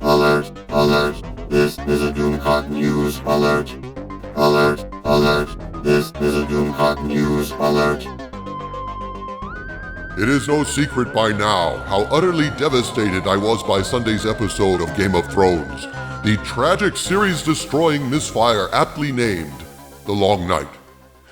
Alert, alert, this is a Doomcock News alert. Alert, alert, this is a Doomcock News alert. It is no secret by now how utterly devastated I was by Sunday's episode of Game of Thrones, the tragic series-destroying misfire aptly named The Long Night.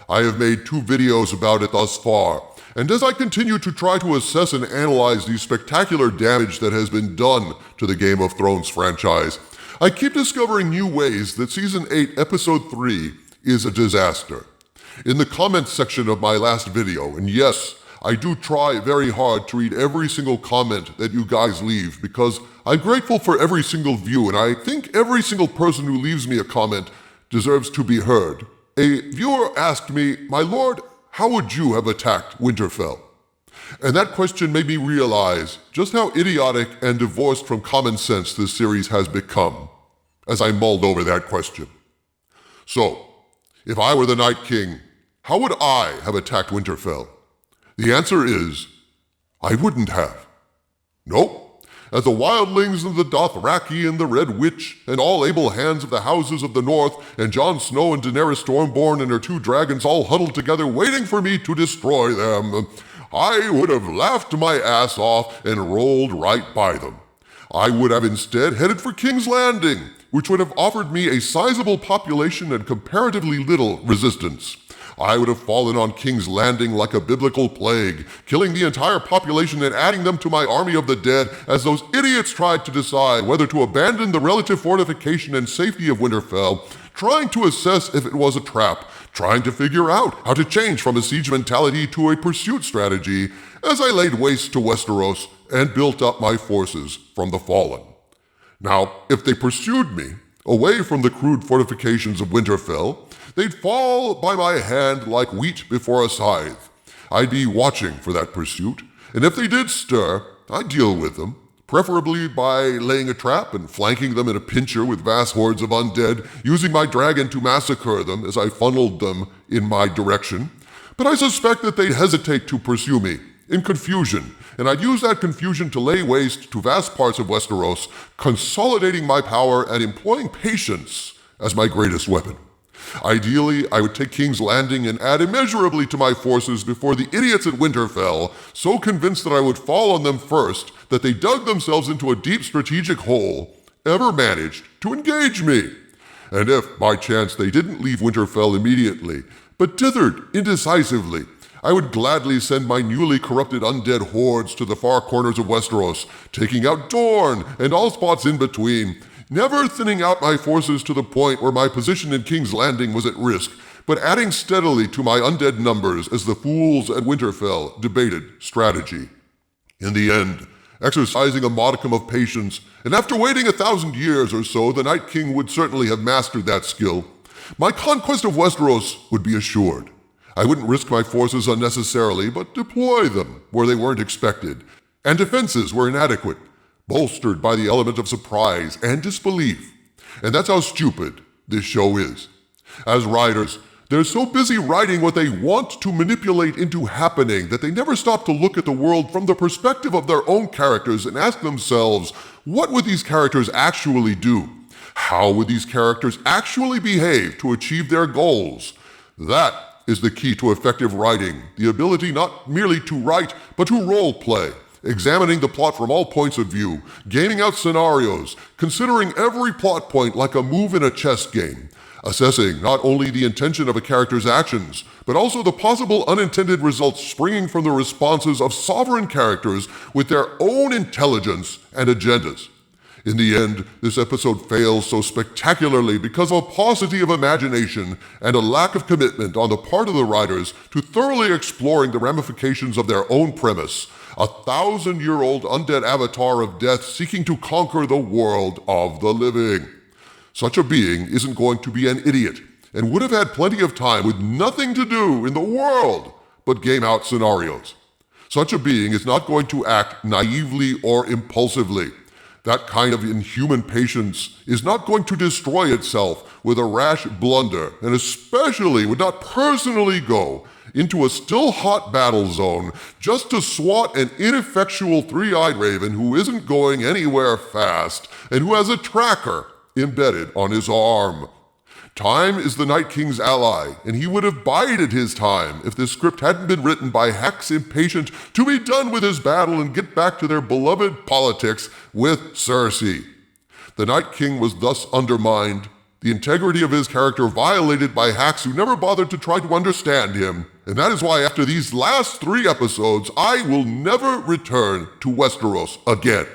I have made 2 videos about it thus far, and as I continue to try to assess and analyze the spectacular damage that has been done to the Game of Thrones franchise, I keep discovering new ways that Season 8, Episode 3 is a disaster. In the comments section of my last video, and yes, I do try very hard to read every single comment that you guys leave because I'm grateful for every single view, and I think every single person who leaves me a comment deserves to be heard. A viewer asked me, "My lord, how would you have attacked Winterfell?" And that question made me realize just how idiotic and divorced from common sense this series has become as I mulled over that question. So, if I were the Night King, how would I have attacked Winterfell? The answer is, I wouldn't have. Nope. As the wildlings and the Dothraki and the Red Witch and all able hands of the houses of the north and Jon Snow and Daenerys Stormborn and her 2 dragons all huddled together waiting for me to destroy them, I would have laughed my ass off and rolled right by them. I would have instead headed for King's Landing, which would have offered me a sizable population and comparatively little resistance. I would have fallen on King's Landing like a biblical plague, killing the entire population and adding them to my army of the dead as those idiots tried to decide whether to abandon the relative fortification and safety of Winterfell, trying to assess if it was a trap, trying to figure out how to change from a siege mentality to a pursuit strategy as I laid waste to Westeros and built up my forces from the fallen. Now, if they pursued me away from the crude fortifications of Winterfell, they'd fall by my hand like wheat before a scythe. I'd be watching for that pursuit, and if they did stir, I'd deal with them, preferably by laying a trap and flanking them in a pincher with vast hordes of undead, using my dragon to massacre them as I funneled them in my direction. But I suspect that they'd hesitate to pursue me, in confusion, and I'd use that confusion to lay waste to vast parts of Westeros, consolidating my power and employing patience as my greatest weapon. Ideally, I would take King's Landing and add immeasurably to my forces before the idiots at Winterfell, so convinced that I would fall on them first that they dug themselves into a deep strategic hole, ever managed to engage me. And if, by chance, they didn't leave Winterfell immediately, but dithered indecisively, I would gladly send my newly corrupted undead hordes to the far corners of Westeros, taking out Dorne and all spots in between, never thinning out my forces to the point where my position in King's Landing was at risk, but adding steadily to my undead numbers as the fools at Winterfell debated strategy. In the end, exercising a modicum of patience, and after waiting 1,000 years or so, the Night King would certainly have mastered that skill, my conquest of Westeros would be assured. I wouldn't risk my forces unnecessarily, but deploy them where they weren't expected, and defenses were inadequate, bolstered by the element of surprise and disbelief. And that's how stupid this show is. As writers, they're so busy writing what they want to manipulate into happening that they never stop to look at the world from the perspective of their own characters and ask themselves, what would these characters actually do? How would these characters actually behave to achieve their goals? That is the key to effective writing, the ability not merely to write, but to role play, examining the plot from all points of view, gaming out scenarios, considering every plot point like a move in a chess game, assessing not only the intention of a character's actions, but also the possible unintended results springing from the responses of sovereign characters with their own intelligence and agendas. In the end, this episode fails so spectacularly because of a paucity of imagination and a lack of commitment on the part of the writers to thoroughly exploring the ramifications of their own premise, a 1,000-year-old undead avatar of death seeking to conquer the world of the living. Such a being isn't going to be an idiot and would have had plenty of time with nothing to do in the world but game out scenarios. Such a being is not going to act naively or impulsively. That kind of inhuman patience is not going to destroy itself with a rash blunder, and especially would not personally go into a still-hot battle zone just to swat an ineffectual three-eyed raven who isn't going anywhere fast and who has a tracker embedded on his arm. Time is the Night King's ally, and he would have bided his time if this script hadn't been written by hacks impatient to be done with his battle and get back to their beloved politics with Cersei. The Night King was thus undermined, the integrity of his character violated by hacks who never bothered to try to understand him, and that is why after these last 3 episodes, I will never return to Westeros again.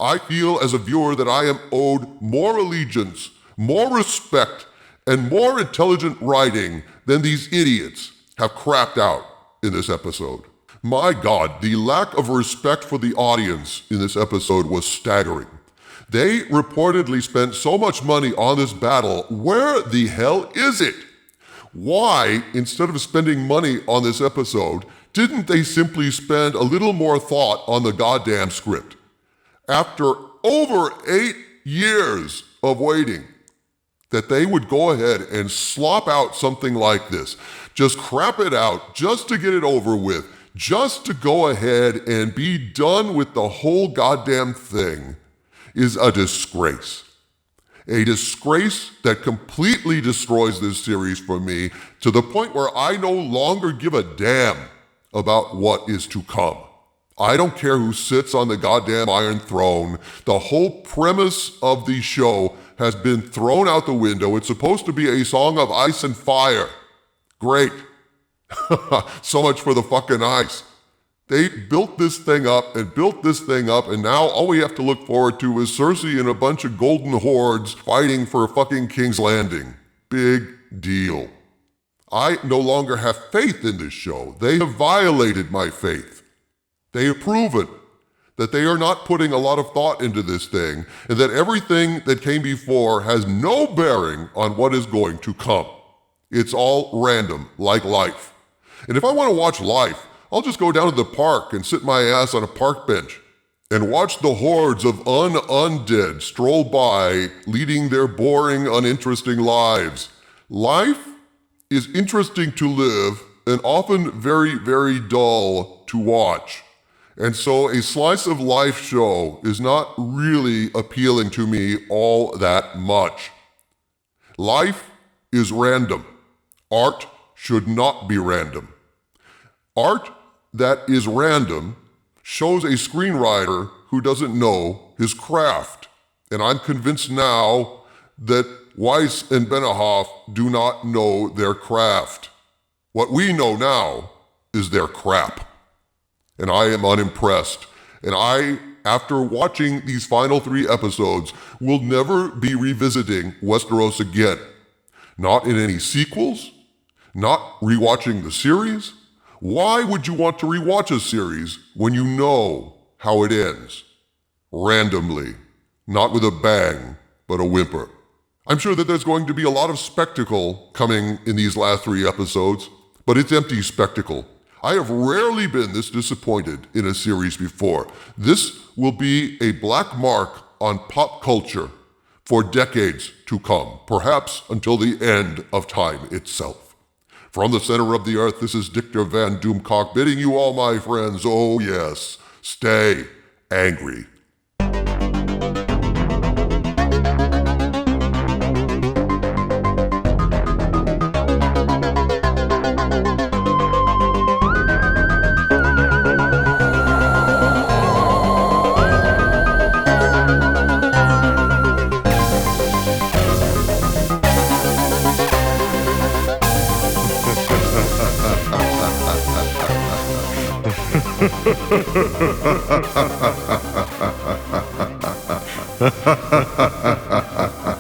I feel as a viewer that I am owed more allegiance, more respect, and more intelligent writing than these idiots have crapped out in this episode. My God, the lack of respect for the audience in this episode was staggering. They reportedly spent so much money on this battle. Where the hell is it? Why, instead of spending money on this episode, didn't they simply spend a little more thought on the goddamn script? After over 8 years of waiting, that they would go ahead and slop out something like this, just crap it out, just to get it over with, just to go ahead and be done with the whole goddamn thing, is a disgrace. A disgrace that completely destroys this series for me to the point where I no longer give a damn about what is to come. I don't care who sits on the goddamn Iron Throne. The whole premise of the show has been thrown out the window. It's supposed to be a song of ice and fire. Great. So much for the fucking ice. They built this thing up and built this thing up, and now all we have to look forward to is Cersei and a bunch of golden hordes fighting for fucking King's Landing. Big deal. I no longer have faith in this show. They have violated my faith. They have proven that they are not putting a lot of thought into this thing, and that everything that came before has no bearing on what is going to come. It's all random, like life. And if I want to watch life, I'll just go down to the park and sit my ass on a park bench and watch the hordes of undead stroll by, leading their boring, uninteresting lives. Life is interesting to live and often very, very dull to watch. And so a slice of life show is not really appealing to me all that much. Life is random. Art should not be random. Art that is random shows a screenwriter who doesn't know his craft. And I'm convinced now that Weiss and Benioff do not know their craft. What we know now is their crap. And I am unimpressed. And I, after watching these final 3 episodes, will never be revisiting Westeros again. Not in any sequels, not rewatching the series. Why would you want to rewatch a series when you know how it ends? Randomly. Not with a bang, but a whimper. I'm sure that there's going to be a lot of spectacle coming in these last 3 episodes, but it's empty spectacle. I have rarely been this disappointed in a series before. This will be a black mark on pop culture for decades to come, perhaps until the end of time itself. From the center of the earth, this is Dictor Van Doomcock bidding you all, my friends, oh yes, stay angry. Ha ha ha ha ha ha ha ha ha ha ha.